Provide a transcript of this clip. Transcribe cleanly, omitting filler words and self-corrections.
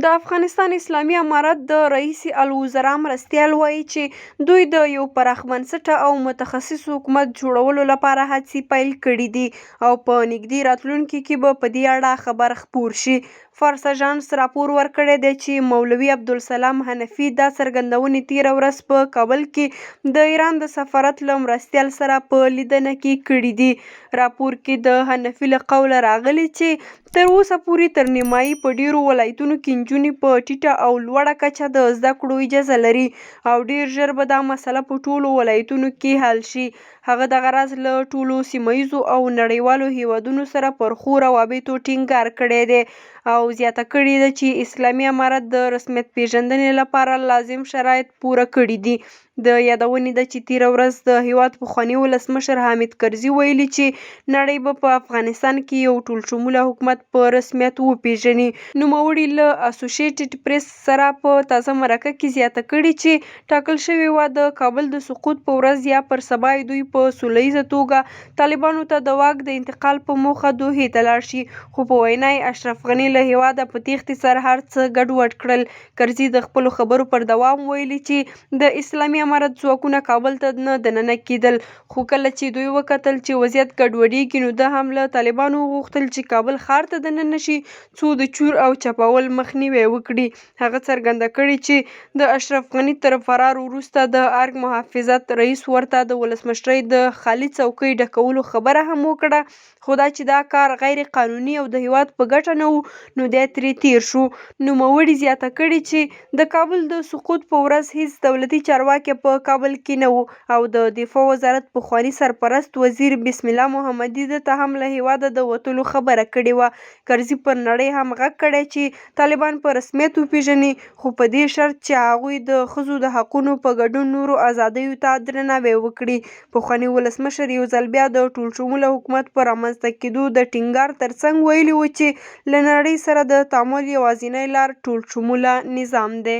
د افغانستان اسلامي امارت د رئیس الوزرا مرستیال وایي چې دوی د یو پراخ بنسټه او متخصص حکومت جوړولو لپاره هڅې پیل کړي دي او په نږدې راتلونکي کې به په دې اړه خبر خپور شي. فارس اژانس راپور ورکړی دی چې مولوي عبدالسلام حنفي دا څرګندونې تېره ورځ په کابل کې د ایران د سفارت له مرستیال سره په لیدنه کې کړي دي. راپور کې د حنفي له قوله راغلي چې تر اوسه پورې تر نیمایي په ډېرو ولایتونو کې نجونې په ټیټه او لوړه کچه د زده کړو اجازه لري او ډېر ژر به دا مسله په ټولو ولایتونو کې حل شي. هغه دغه راز له ټولو سیمه ییزو او نړیوالو هیوادونو سره پر ښو روابطو ټینګار کړی دی او زیاته کړې ده چې اسلامي امارت د رسمیت پیژندنې لپاره لازم شرایط پوره کړي دي. د یادونې ده چې تېره ورځ د هېواد پخواني ولسمشر حامد کرزي ویلي چې نړۍ به په افغانستان کې یو ټولشموله حکومت په رسمیت وپیژني. نوموړي له اسوسییټډ پریس سره په تازه مرکه کې زیاته کړې چې ټاکل شوې وه د کابل د سقوط په ورځ یا پر سبا دوی په سوله ییزه توګه طالبانو ته د واک د انتقال په موخه دوحې ته لاړ شي، خو په وینا یې اشرف غني له هېواده په تېښتې سره هر څه ګډوډ کړل. کرزي د خپلو خبرو پر دوام ویلي چې د اسلامي امارت ځواکونه کابل ته نه دننه کېدل، خو کله چې دوی وکتل چې وضعیت ګډوډېږي نو ده هم له طالبانو وغوښتل چې کابل ښار ته دننه شي څو د چور او چپاول مخنیوی وکړي. هغه څرګنده کړې چې د اشرف غني تر فرار وروسته د ارګ محافظت رئیس ورته د ولسمشرۍ د خالي څوکۍ ډکولو خبره هم وکړه، خو دا چې دا کار غیر قانوني او د هېواد په ګټه نه و نو دی ترې تېر شو. نوموړي زیاته کړې چې د کابل د سقوط په ورځ هیڅ دولتي چارواکی په کابل کې نه و او د دفاع وزارت پخواني سرپرست وزیر بسم الله محمدي ده ته هم له هېواده د وتلو خبره کړې وه. کرزي پر نړۍ هم غږ کړی چې طالبان په رسمیت وپیژني، خو په دې شرط چې هغوی د ښځو د حقونو په ګډون نورو ازادیو ته درناوی وکړي. پخواني ولسمشر یو ځل بیا د ټولشموله حکومت په رامنځته کېدو د ټینګار ترڅنګ ویلي و چې له نړۍ سره د تعامل یوازینۍ لار ټولشموله نظام دی.